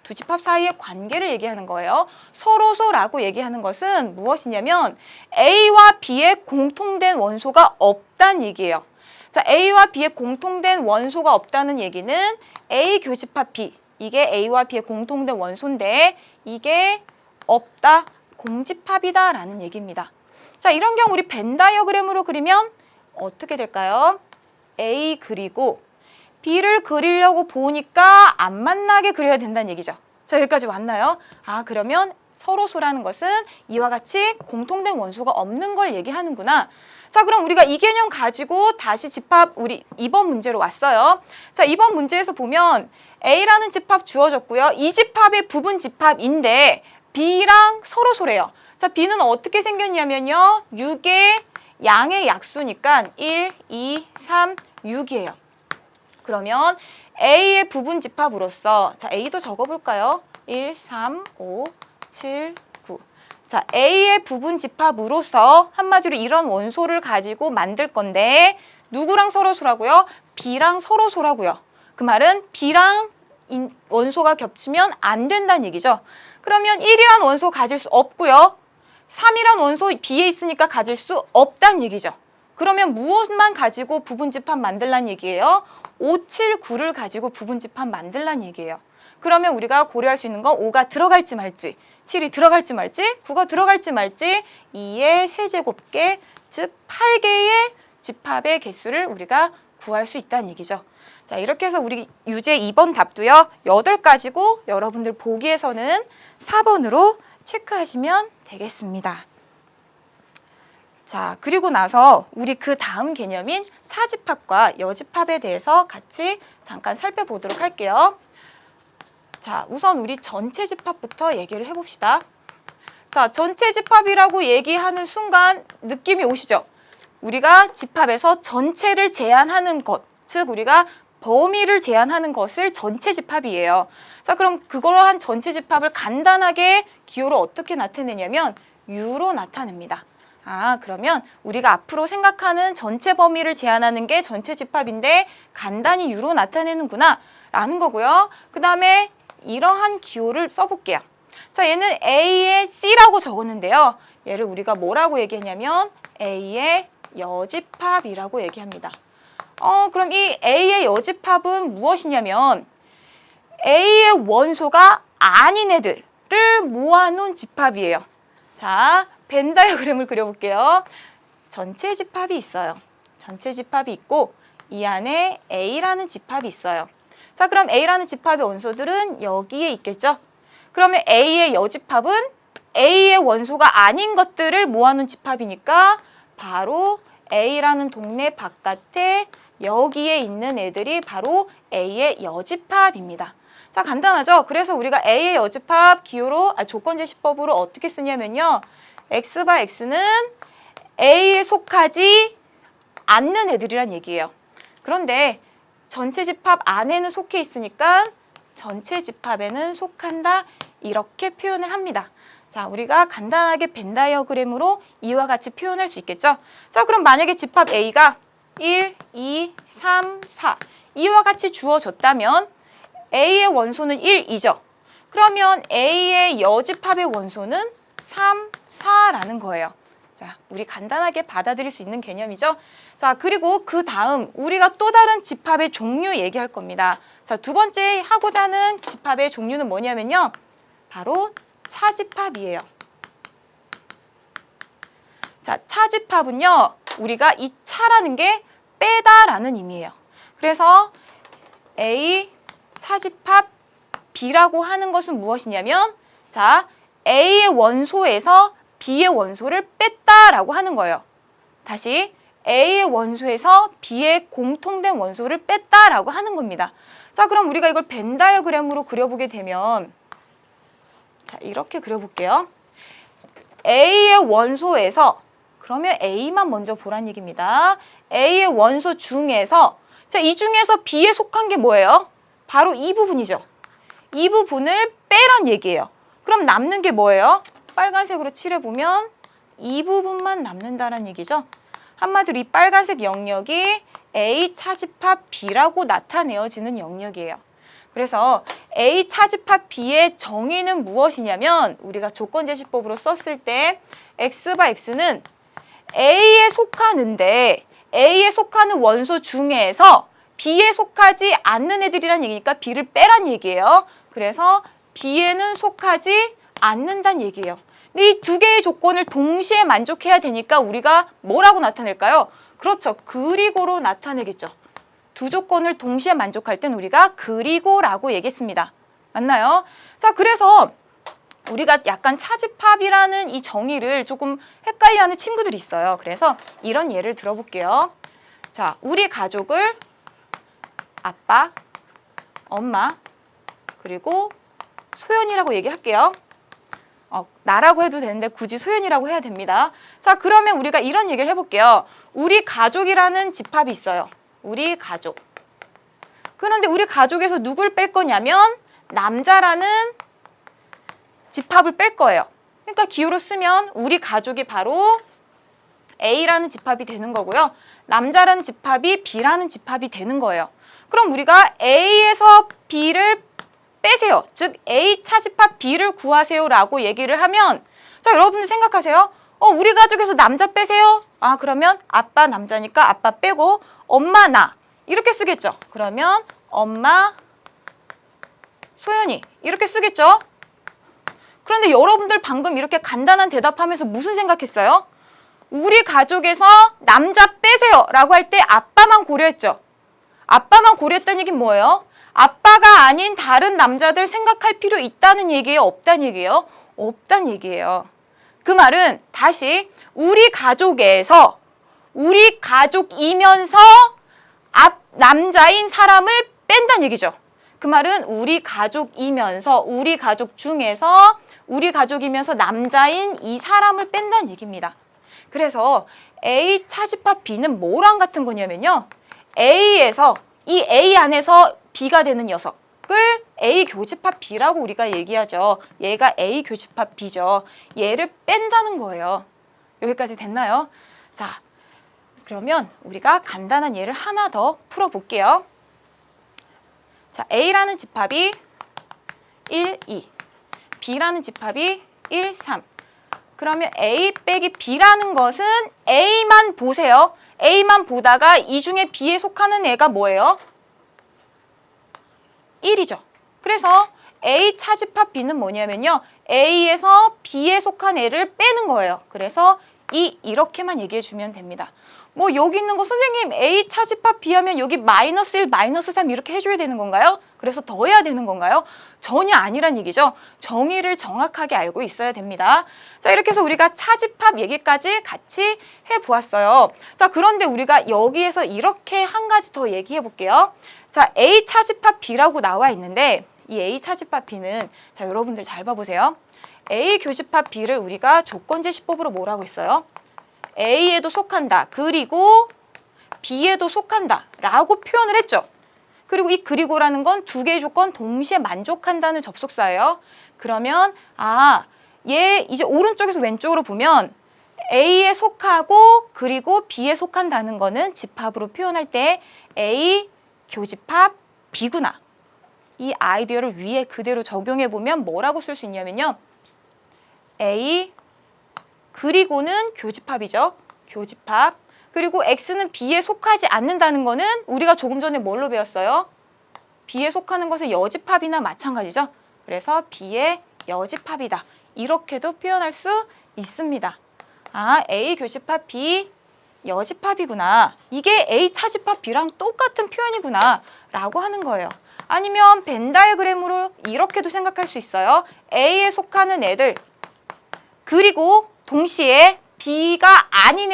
두 집합 사이의 관계를 얘기하는 거예요. 서로소라고 얘기하는 것은 무엇이냐면 A와 B의 공통된 원소가 없다는 얘기예요. 자, A와 B의 공통된 원소가 없다는 얘기는 A 교집합 B, 이게 A와 B의 공통된 원소인데 이게 없다, 공집합이다 라는 얘기입니다. 자, 이런 경우 우리 벤 다이어그램으로 그리면 어떻게 될까요? A 그리고 B를 그리려고 보니까 안 만나게 그려야 된다는 얘기죠. 자, 여기까지 왔나요? 아, 그러면 서로소라는 것은 이와 같이 공통된 원소가 없는 걸 얘기하는구나. 자, 그럼 우리가 이 개념 가지고 다시 집합 우리 2번 문제로 왔어요. 자, 2번 문제에서 보면 A라는 집합 주어졌고요. 이 집합의 부분 집합인데 B랑 서로소래요. 자, B는 어떻게 생겼냐면요. 6의 양의 약수니까 1, 2, 3, 6이에요. 그러면 A의 부분 집합으로서 자, A도 적어볼까요? 1, 3, 5, 7, 9. 자, A의 부분 집합으로서 한마디로 이런 원소를 가지고 만들 건데 누구랑 서로소라고요? B랑 서로소라고요. 그 말은 B랑 원소가 겹치면 안 된다는 얘기죠. 그러면 1이란 원소 가질 수 없고요. 3이란 원소 B에 있으니까 가질 수 없다는 얘기죠. 그러면 무엇만 가지고 부분집합 만들란 얘기예요? 5, 7, 9를 가지고 부분집합 만들란 얘기예요. 그러면 우리가 고려할 수 있는 건 5가 들어갈지 말지, 7이 들어갈지 말지, 9가 들어갈지 말지 2의 세제곱계, 즉 8개의 집합의 개수를 우리가 구할 수 있다는 얘기죠. 자, 이렇게 해서 우리 유제 2번 답도요. 8가지고 여러분들 보기에서는 4번으로 체크하시면 되겠습니다. 자, 그리고 나서 우리 그 다음 개념인 차집합과 여집합에 대해서 같이 잠깐 살펴보도록 할게요. 자, 우선 우리 전체 집합부터 얘기를 해봅시다. 자, 전체 집합이라고 얘기하는 순간 느낌이 오시죠? 우리가 집합에서 전체를 제한하는 것, 즉 우리가 범위를 제한하는 것을 전체 집합이에요. 자, 그럼 그러한 전체 집합을 간단하게 기호로 어떻게 나타내냐면 U로 나타냅니다. 아, 그러면 우리가 앞으로 생각하는 전체 범위를 제한하는 게 전체 집합인데 간단히 U로 나타내는구나 라는 거고요. 그 다음에 이러한 기호를 써볼게요. 자, 얘는 A의 C라고 적었는데요. 얘를 우리가 뭐라고 얘기하냐면 A의 여집합이라고 얘기합니다. 그럼 이 A의 여집합은 무엇이냐면 A의 원소가 아닌 애들을 모아놓은 집합이에요. 자, 벤 다이어그램을 그려볼게요. 전체 집합이 있어요. 전체 집합이 있고 이 안에 A라는 집합이 있어요. 자, 그럼 A라는 집합의 원소들은 여기에 있겠죠? 그러면 A의 여집합은 A의 원소가 아닌 것들을 모아놓은 집합이니까 바로 A라는 동네 바깥에 여기에 있는 애들이 바로 A의 여집합입니다. 자, 간단하죠? 그래서 우리가 A의 여집합 기호로 조건제시법으로 어떻게 쓰냐면요. X 바 X는 A에 속하지 않는 애들이란 얘기예요. 그런데 전체 집합 안에는 속해 있으니까 전체 집합에는 속한다 이렇게 표현을 합니다. 자, 우리가 간단하게 벤 다이어그램으로 이와 같이 표현할 수 있겠죠? 자, 그럼 만약에 집합 A가 1, 2, 3, 4 이와 같이 주어졌다면 A의 원소는 1이죠. 그러면 A의 여집합의 원소는 3, 4라는 거예요. 자, 우리 간단하게 받아들일 수 있는 개념이죠. 자, 그리고 그 다음 우리가 또 다른 집합의 종류 얘기할 겁니다. 자, 두 번째 하고자 하는 집합의 종류는 뭐냐면요. 바로 차집합이에요. 자, 차집합은요. 우리가 이 차라는 게 빼다라는 의미예요. 그래서 A 차집합 B라고 하는 것은 무엇이냐면 자, A의 원소에서 B의 원소를 뺐다라고 하는 거예요. 다시 A의 원소에서 B의 공통된 원소를 뺐다라고 하는 겁니다. 자, 그럼 우리가 이걸 벤 다이어그램으로 그려보게 되면 자, 이렇게 그려볼게요. A의 원소에서 그러면 A만 먼저 보란 얘기입니다. A의 원소 중에서 자, 이 중에서 B에 속한 게 뭐예요? 바로 이 부분이죠. 이 부분을 빼란 얘기예요. 그럼 남는 게 뭐예요? 빨간색으로 칠해보면 이 부분만 남는다는 얘기죠. 한마디로 이 빨간색 영역이 A 차집합 B라고 나타내어지는 영역이에요. 그래서 A 차집합 B의 정의는 무엇이냐면 우리가 조건제시법으로 썼을 때 X바 X는 A에 속하는데 A에 속하는 원소 중에서 B에 속하지 않는 애들이란 얘기니까 B를 빼란 얘기예요. 그래서 B에는 속하지 않는다는 얘기예요. 근데 이 두 개의 조건을 동시에 만족해야 되니까 우리가 뭐라고 나타낼까요? 그렇죠. 그리고로 나타내겠죠. 두 조건을 동시에 만족할 땐 우리가 그리고라고 얘기했습니다. 맞나요? 자, 그래서 우리가 약간 차집합이라는 이 정의를 조금 헷갈려하는 친구들이 있어요. 그래서 이런 예를 들어볼게요. 자, 우리 가족을 아빠, 엄마, 그리고 소연이라고 얘기할게요. 나라고 해도 되는데 굳이 소연이라고 해야 됩니다. 자, 그러면 우리가 이런 얘기를 해볼게요. 우리 가족이라는 집합이 있어요. 우리 가족. 그런데 우리 가족에서 누굴 뺄 거냐면 남자라는 집합을 뺄 거예요. 그러니까 기호로 쓰면 우리 가족이 바로 A라는 집합이 되는 거고요. 남자라는 집합이 B라는 집합이 되는 거예요. 그럼 우리가 A에서 B를 빼세요. 즉 A 차집합 B를 구하세요 라고 얘기를 하면 자, 여러분들 생각하세요. 우리 가족에서 남자 빼세요. 아, 그러면 아빠 남자니까 아빠 빼고 엄마 나 이렇게 쓰겠죠. 그러면 엄마 소연이 이렇게 쓰겠죠. 그런데 여러분들 방금 이렇게 간단한 대답하면서 무슨 생각했어요? 우리 가족에서 남자 빼세요 라고 할 때 아빠만 고려했죠. 아빠만 고려했다는 얘기는 뭐예요? 아빠가 아닌 다른 남자들 생각할 필요 있다는 얘기예요? 없다는 얘기예요? 없다는 얘기예요. 그 말은 다시 우리 가족에서 우리 가족이면서 남자인 사람을 뺀다는 얘기죠. 그 말은 우리 가족이면서 우리 가족 중에서 우리 가족이면서 남자인 이 사람을 뺀다는 얘기입니다. 그래서 A 차집합 B는 뭐랑 같은 거냐면요. A에서 이 A 안에서 B가 되는 녀석을 A 교집합 B라고 우리가 얘기하죠. 얘가 A 교집합 B죠. 얘를 뺀다는 거예요. 여기까지 됐나요? 자, 그러면 우리가 간단한 예를 하나 더 풀어볼게요. 자, A라는 집합이 1, 2, B라는 집합이 1, 3. 그러면 A 빼기 B라는 것은 A만 보세요. A만 보다가 이 중에 B에 속하는 애가 뭐예요? 1이죠. 그래서 A 차집합 B는 뭐냐면요. A에서 B에 속한 애를 빼는 거예요. 그래서 이렇게만 얘기해 주면 됩니다. 뭐 여기 있는 거 선생님 A 차집합 B 하면 여기 마이너스 1, 마이너스 3 이렇게 해줘야 되는 건가요? 그래서 더해야 되는 건가요? 전혀 아니란 얘기죠. 정의를 정확하게 알고 있어야 됩니다. 자, 이렇게 해서 우리가 차집합 얘기까지 같이 해보았어요. 자, 그런데 우리가 여기에서 이렇게 한 가지 더 얘기해 볼게요. 자, A 차집합 B라고 나와 있는데 이 A 차집합 B는 자, 여러분들 잘 봐보세요. A 교집합 B를 우리가 조건제시법으로 뭐라고 했어요? A에도 속한다. 그리고 B에도 속한다. 라고 표현을 했죠. 그리고 이 그리고라는 건 두 개의 조건 동시에 만족한다는 접속사예요. 그러면 얘 이제 오른쪽에서 왼쪽으로 보면 A에 속하고 그리고 B에 속한다는 거는 집합으로 표현할 때 A 교집합 B구나. 이 아이디어를 위에 그대로 적용해 보면 뭐라고 쓸 수 있냐면요. A 그리고는 교집합이죠. 교집합. 그리고 X는 B에 속하지 않는다는 거는 우리가 조금 전에 뭘로 배웠어요? B에 속하는 것은 여집합이나 마찬가지죠. 그래서 B의 여집합이다. 이렇게도 표현할 수 있습니다. 아, A 교집합 B 여집합이구나. 이게 A 차집합 B랑 똑같은 표현이구나 라고 하는 거예요. 아니면 벤 다이어그램으로 이렇게도 생각할 수 있어요. A에 속하는 애들 그리고 동시에 B가 아닌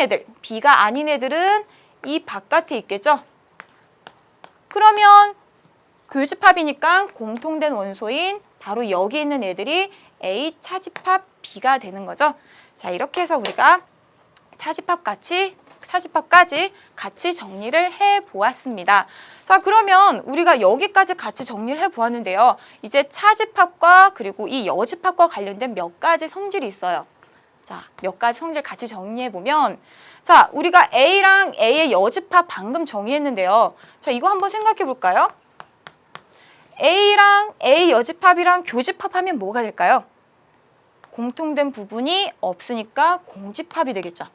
애들은 이 바깥에 있겠죠. 그러면 교집합이니까 공통된 원소인 바로 여기 있는 애들이 A 차집합 B가 되는 거죠. 자, 이렇게 해서 우리가 차집합까지 같이 정리를 해보았습니다. 자, 그러면 우리가 여기까지 같이 정리를 해보았는데요. 이제 차집합과 그리고 이 여집합과 관련된 몇 가지 성질이 있어요. 자, 몇 가지 성질 같이 정리해보면 자, 우리가 A랑 A의 여집합 방금 정의했는데요. 자, 이거 한번 생각해볼까요? A랑 A 여집합이랑 교집합하면 뭐가 될까요? 공통된 부분이 없으니까 공집합이 되겠죠.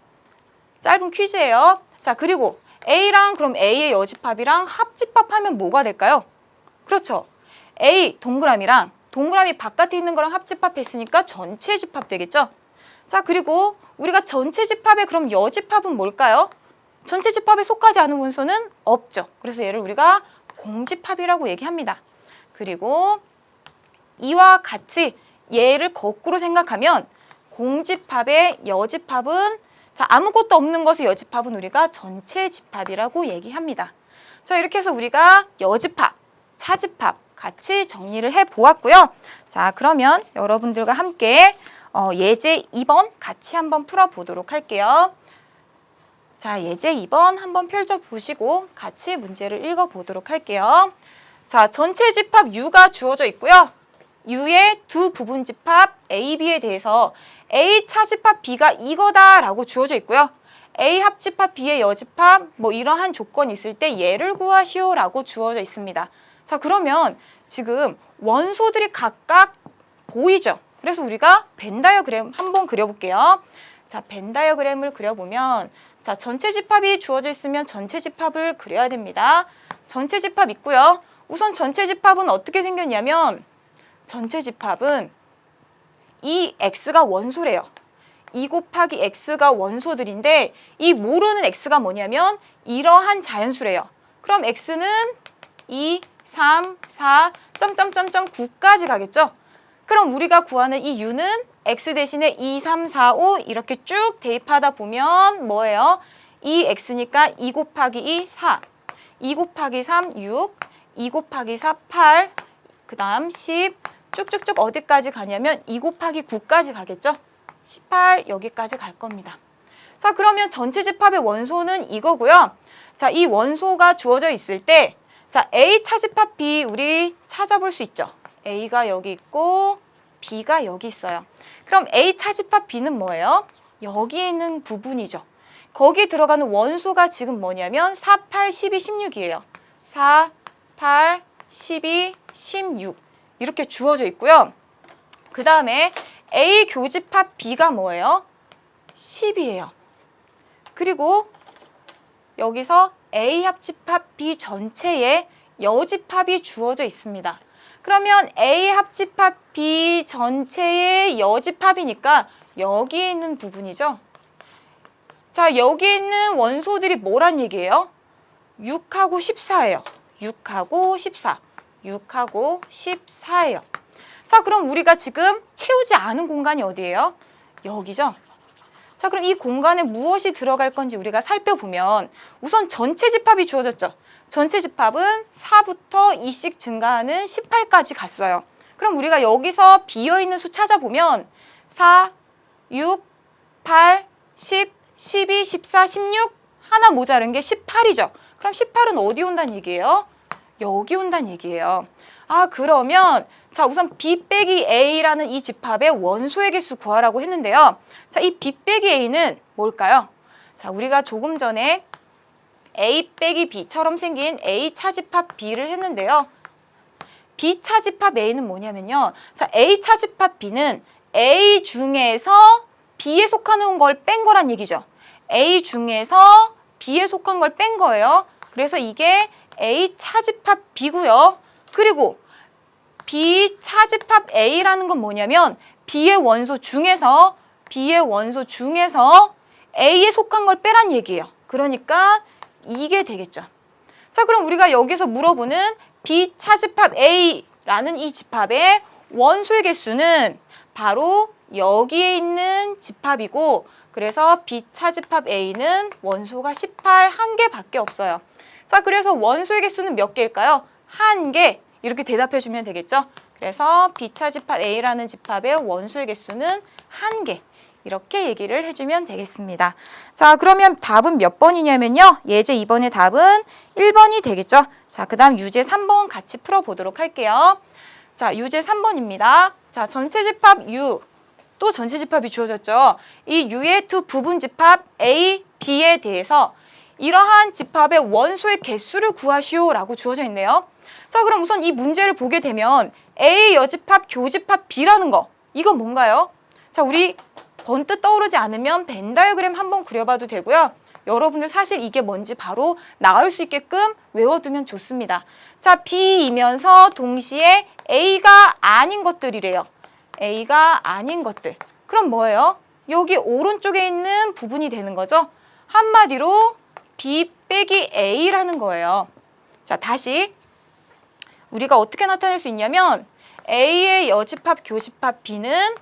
짧은 퀴즈예요. 자, 그리고 A랑 그럼 A의 여집합이랑 합집합하면 뭐가 될까요? 그렇죠. A 동그라미랑 동그라미 바깥에 있는 거랑 합집합했으니까 전체 집합 되겠죠. 자, 그리고 우리가 전체 집합의 그럼 여집합은 뭘까요? 전체 집합에 속하지 않은 원소는 없죠. 그래서 얘를 우리가 공집합이라고 얘기합니다. 그리고 이와 같이 얘를 거꾸로 생각하면 공집합의 여집합은 자, 아무것도 없는 것의 여집합은 우리가 전체 집합이라고 얘기합니다. 자, 이렇게 해서 우리가 여집합, 차집합 같이 정리를 해보았고요. 자, 그러면 여러분들과 함께 예제 2번 같이 한번 풀어보도록 할게요. 자, 예제 2번 한번 펼쳐보시고 같이 문제를 읽어보도록 할게요. 자, 전체 집합 U가 주어져 있고요. U의 두 부분 집합 A, B에 대해서 A 차집합 B가 이거다라고 주어져 있고요. A 합집합 B의 여집합 뭐 이러한 조건이 있을 때 얘를 구하시오라고 주어져 있습니다. 자, 그러면 지금 원소들이 각각 보이죠? 그래서 우리가 벤 다이어그램 한번 그려볼게요. 자, 벤 다이어그램을 그려보면 자, 전체 집합이 주어져 있으면 전체 집합을 그려야 됩니다. 전체 집합 있고요. 우선 전체 집합은 어떻게 생겼냐면 전체 집합은 이 X가 원소래요. 2 곱하기 X가 원소들인데 이 모르는 X가 뭐냐면 이러한 자연수래요. 그럼 X는 2, 3, 4, 점점점점 9까지 가겠죠? 그럼 우리가 구하는 이 U는 X 대신에 2, 3, 4, 5 이렇게 쭉 대입하다 보면 뭐예요? 2X니까 2 곱하기 2, 4, 2 곱하기 3, 6, 2 곱하기 4, 8, 그 다음 10, 쭉쭉쭉 어디까지 가냐면 2 곱하기 9까지 가겠죠? 18 여기까지 갈 겁니다. 자, 그러면 전체 집합의 원소는 이거고요. 자, 이 원소가 주어져 있을 때 자, A 차집합 B 우리 찾아볼 수 있죠? A가 여기 있고 B가 여기 있어요. 그럼 A 차집합 B는 뭐예요? 여기에 있는 부분이죠. 거기에 들어가는 원소가 지금 뭐냐면 4, 8, 12, 16이에요. 4, 8, 12, 16 이렇게 주어져 있고요. 그 다음에 A 교집합 B가 뭐예요? 10이에요. 그리고 여기서 A 합집합 B 전체에 여집합이 주어져 있습니다. 그러면 A 합집합 B 전체의 여집합이니까 여기에 있는 부분이죠. 자, 여기 있는 원소들이 뭐란 얘기예요? 6하고 14예요. 6하고 14. 6하고 14예요. 자, 그럼 우리가 지금 채우지 않은 공간이 어디예요? 여기죠. 자, 그럼 이 공간에 무엇이 들어갈 건지 우리가 살펴보면 우선 전체 집합이 주어졌죠. 전체 집합은 4부터 2씩 증가하는 18까지 갔어요. 그럼 우리가 여기서 비어있는 수 찾아보면 4, 6, 8, 10, 12, 14, 16 하나 모자른 게 18이죠. 그럼 18은 어디 온다는 얘기예요? 여기 온다는 얘기예요. 아, 그러면 자, 우선 B 빼기 A라는 이 집합의 원소의 개수 구하라고 했는데요. 자, 이 B 빼기 A는 뭘까요? 자, 우리가 조금 전에 A 빼기 B처럼 생긴 A 차집합 B를 했는데요. B 차집합 A는 뭐냐면요. 자, A 차집합 B는 A 중에서 B에 속하는 걸 뺀 거란 얘기죠. A 중에서 B에 속한 걸 뺀 거예요. 그래서 이게 A 차집합 B고요. 그리고 B 차집합 A라는 건 뭐냐면 B의 원소 중에서 A에 속한 걸 빼란 얘기예요. 그러니까 이게 되겠죠. 자, 그럼 우리가 여기서 물어보는 B 차집합 A라는 이 집합의 원소의 개수는 바로 여기에 있는 집합이고, 그래서 B 차집합 A는 원소가 18, 한 개밖에 없어요. 자, 그래서 원소의 개수는 몇 개일까요? 한 개. 이렇게 대답해 주면 되겠죠? 그래서 B 차집합 A라는 집합의 원소의 개수는 한 개. 이렇게 얘기를 해주면 되겠습니다. 자, 그러면 답은 몇 번이냐면요. 예제 2번의 답은 1번이 되겠죠. 자, 그 다음 유제 3번 같이 풀어보도록 할게요. 자, 유제 3번입니다. 자, 전체 집합 U, 또 전체 집합이 주어졌죠. 이 U의 두 부분 집합 A, B에 대해서 이러한 집합의 원소의 개수를 구하시오라고 주어져 있네요. 자, 그럼 우선 이 문제를 보게 되면 A 여집합 교집합 B라는 거, 이건 뭔가요? 자, 우리 번뜩 떠오르지 않으면 벤 다이어그램 한번 그려봐도 되고요. 여러분들 사실 이게 뭔지 바로 나올 수 있게끔 외워두면 좋습니다. 자, B이면서 동시에 A가 아닌 것들이래요. A가 아닌 것들. 그럼 뭐예요? 여기 오른쪽에 있는 부분이 되는 거죠. 한마디로 B 빼기 A라는 거예요. 자, 다시 우리가 어떻게 나타낼 수 있냐면 A의 여집합 교집합 B는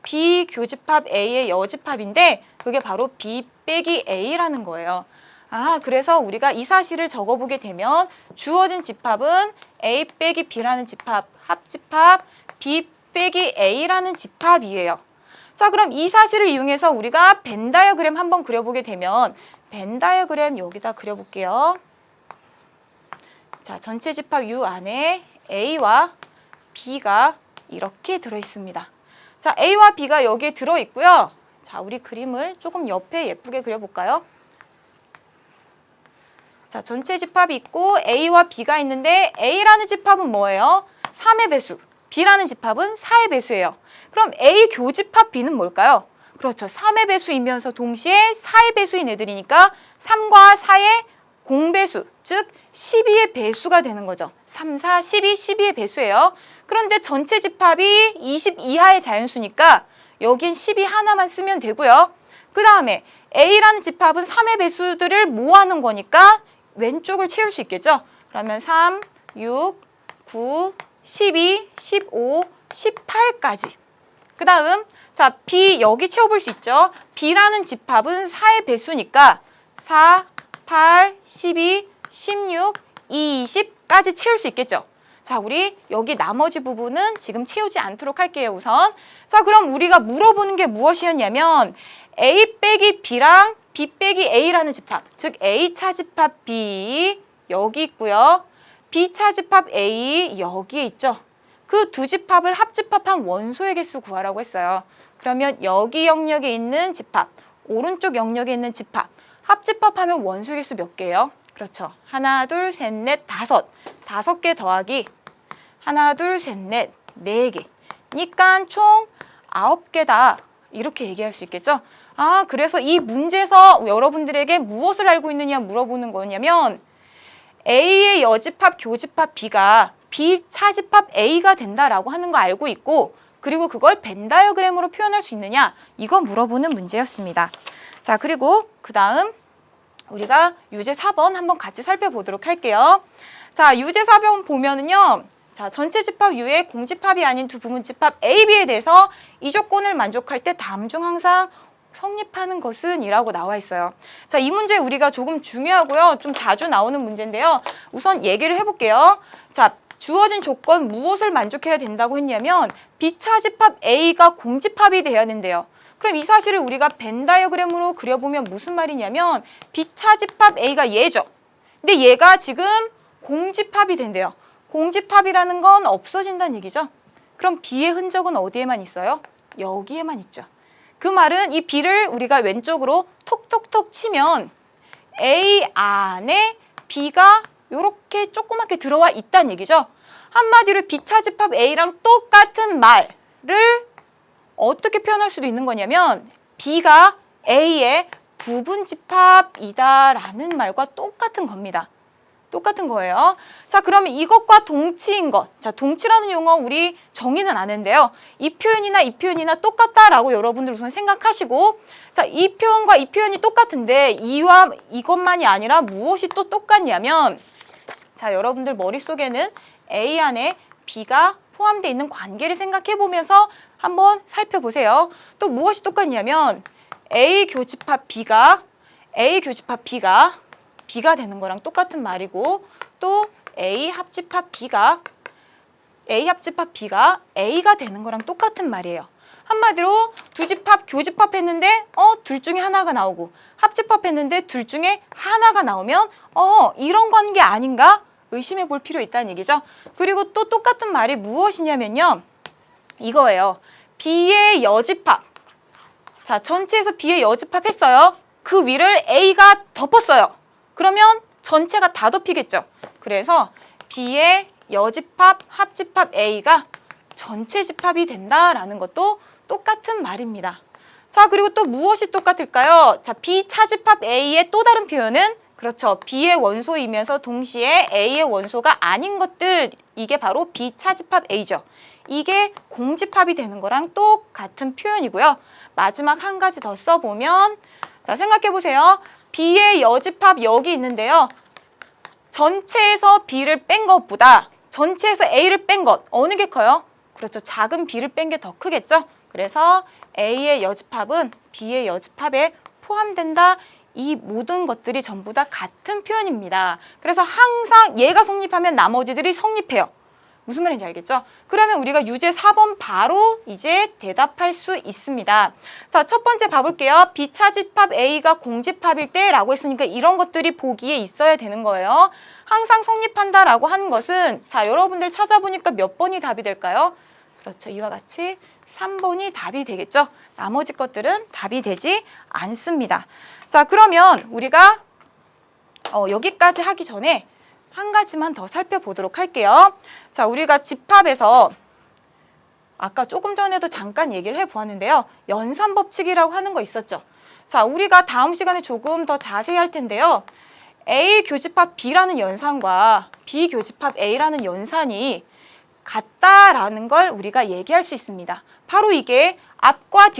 B 교집합 A의 여집합인데 그게 바로 B 빼기 A라는 거예요. 아, 그래서 우리가 이 사실을 적어보게 되면 주어진 집합은 A 빼기 B라는 집합, 합집합 B 빼기 A라는 집합이에요. 자, 그럼 이 사실을 이용해서 우리가 벤 다이어그램 한번 그려보게 되면 벤 다이어그램 여기다 그려볼게요. 자, 전체 집합 U 안에 A와 B가 이렇게 들어있습니다. 자, A와 B가 여기에 들어있고요. 자, 우리 그림을 조금 옆에 예쁘게 그려볼까요? 자, 전체 집합이 있고 A와 B가 있는데 A라는 집합은 뭐예요? 3의 배수. B라는 집합은 4의 배수예요. 그럼 A 교집합 B는 뭘까요? 그렇죠. 3의 배수이면서 동시에 4의 배수인 애들이니까 3과 4의 공배수, 즉 12의 배수가 되는 거죠. 3, 4, 12, 12의 배수예요. 그런데 전체 집합이 20 이하의 자연수니까 여긴 12 하나만 쓰면 되고요. 그 다음에 A라는 집합은 3의 배수들을 모아놓은 거니까 왼쪽을 채울 수 있겠죠. 그러면 3, 6, 9, 12, 15, 18까지. 그 다음 자, B 여기 채워볼 수 있죠. B라는 집합은 4의 배수니까 4, 8, 12, 16, 20까지 채울 수 있겠죠. 자, 우리 여기 나머지 부분은 지금 채우지 않도록 할게요, 우선. 자, 그럼 우리가 물어보는 게 무엇이었냐면 A 빼기 B랑 B 빼기 A라는 집합, 즉 A 차집합 B 여기 있고요. B 차집합 A 여기에 있죠. 그 두 집합을 합집합한 원소의 개수 구하라고 했어요. 그러면 여기 영역에 있는 집합, 오른쪽 영역에 있는 집합, 합집합하면 원소의 개수 몇 개예요? 그렇죠. 하나, 둘, 셋, 넷, 다섯. 5개 더하기 하나, 둘, 셋, 넷, 4개. 니까 총 9개다. 이렇게 얘기할 수 있겠죠? 아, 그래서 이 문제에서 여러분들에게 무엇을 알고 있느냐 물어보는 거냐면 A의 여집합, 교집합 B가 B 차집합 A가 된다라고 하는 거 알고 있고, 그리고 그걸 벤 다이어그램으로 표현할 수 있느냐, 이거 물어보는 문제였습니다. 자, 그리고 그 다음 우리가 유제 4번 한번 같이 살펴보도록 할게요. 자, 유제 4번 보면은요. 자, 전체 집합 U의 공집합이 아닌 두 부분 집합 A, B에 대해서 이 조건을 만족할 때 다음 중 항상 성립하는 것은 이라고 나와 있어요. 자, 이 문제 우리가 조금 중요하고요. 좀 자주 나오는 문제인데요. 우선 얘기를 해볼게요. 자, 주어진 조건 무엇을 만족해야 된다고 했냐면 B차집합 A가 공집합이 돼야 된대요. 그럼 이 사실을 우리가 벤 다이어그램으로 그려보면 무슨 말이냐면 B차집합 A가 얘죠. 근데 얘가 지금 공집합이 된대요. 공집합이라는 건 없어진다는 얘기죠. 그럼 B의 흔적은 어디에만 있어요? 여기에만 있죠. 그 말은 이 B를 우리가 왼쪽으로 톡톡톡 치면 A 안에 B가 이렇게 조그맣게 들어와 있다는 얘기죠. 한마디로 B차집합 A랑 똑같은 말을 어떻게 표현할 수도 있는 거냐면 B가 A의 부분집합이다라는 말과 똑같은 겁니다. 똑같은 거예요. 자, 그러면 이것과 동치인 것. 자, 동치라는 용어 우리 정의는 아는데요. 이 표현이나 똑같다라고 여러분들 우선 생각하시고, 자, 이 표현과 이 표현이 똑같은데 이와 이것만이 아니라 무엇이 또 똑같냐면, 자, 여러분들 머릿속에는 A 안에 B가 포함되어 있는 관계를 생각해 보면서 한번 살펴보세요. 또 무엇이 똑같냐면 A 교집합 B가 B가 되는 거랑 똑같은 말이고, 또 A 합집합 B가 A가 되는 거랑 똑같은 말이에요. 한마디로 두 집합 교집합했는데 둘 중에 하나가 나오고, 합집합했는데 둘 중에 하나가 나오면 이런 관계 아닌가 의심해 볼 필요 있다는 얘기죠. 그리고 또 똑같은 말이 무엇이냐면요, 이거예요. B의 여집합. 자, 전체에서 B의 여집합 했어요. 그 위를 A가 덮었어요. 그러면 전체가 다 덮이겠죠. 그래서 B의 여집합, 합집합 A가 전체 집합이 된다라는 것도 똑같은 말입니다. 자, 그리고 또 무엇이 똑같을까요? 자, B 차집합 A의 또 다른 표현은, 그렇죠, B의 원소이면서 동시에 A의 원소가 아닌 것들, 이게 바로 B 차집합 A죠. 이게 공집합이 되는 거랑 똑같은 표현이고요. 마지막 한 가지 더 써보면, 자, 생각해 보세요. B의 여집합 여기 있는데요. 전체에서 B를 뺀 것보다 전체에서 A를 뺀 것, 어느 게 커요? 그렇죠. 작은 B를 뺀 게 더 크겠죠. 그래서 A의 여집합은 B의 여집합에 포함된다. 이 모든 것들이 전부 다 같은 표현입니다. 그래서 항상 얘가 성립하면 나머지들이 성립해요. 무슨 말인지 알겠죠? 그러면 우리가 유제 4번 바로 이제 대답할 수 있습니다. 자, 첫 번째 봐볼게요. B차집합 A가 공집합일 때 라고 했으니까 이런 것들이 보기에 있어야 되는 거예요. 항상 성립한다라고 하는 것은, 자, 여러분들 찾아보니까 몇 번이 답이 될까요? 그렇죠. 이와 같이 3번이 답이 되겠죠. 나머지 것들은 답이 되지 않습니다. 자, 그러면 우리가 여기까지 하기 전에 한 가지만 더 살펴보도록 할게요. 자, 우리가 집합에서 아까 조금 전에도 잠깐 얘기를 해보았는데요. 연산법칙이라고 하는 거 있었죠. 자, 우리가 다음 시간에 조금 더 자세히 할 텐데요. A 교집합 B라는 연산과 B 교집합 A라는 연산이 같다라는 걸 우리가 얘기할 수 있습니다. 바로 이게 앞과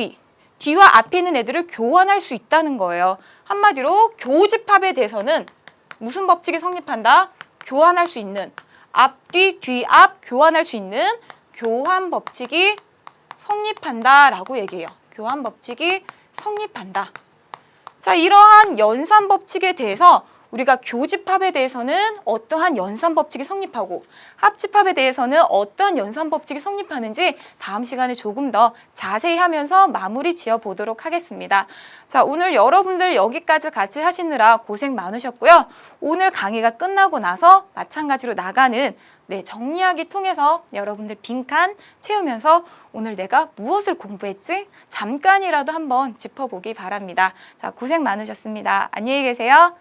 뒤와 앞에 있는 애들을 교환할 수 있다는 거예요. 한마디로 교집합에 대해서는 무슨 법칙이 성립한다? 교환할 수 있는, 앞뒤, 뒤앞 교환할 수 있는 교환 법칙이 성립한다라고 얘기해요. 교환 법칙이 성립한다. 자, 이러한 연산 법칙에 대해서 우리가 교집합에 대해서는 어떠한 연산 법칙이 성립하고 합집합에 대해서는 어떠한 연산 법칙이 성립하는지 다음 시간에 조금 더 자세히 하면서 마무리 지어 보도록 하겠습니다. 자, 오늘 여러분들 여기까지 같이 하시느라 고생 많으셨고요. 오늘 강의가 끝나고 나서 마찬가지로 나가는 정리하기 통해서 여러분들 빈칸 채우면서 오늘 내가 무엇을 공부했지? 잠깐이라도 한번 짚어보기 바랍니다. 자, 고생 많으셨습니다. 안녕히 계세요.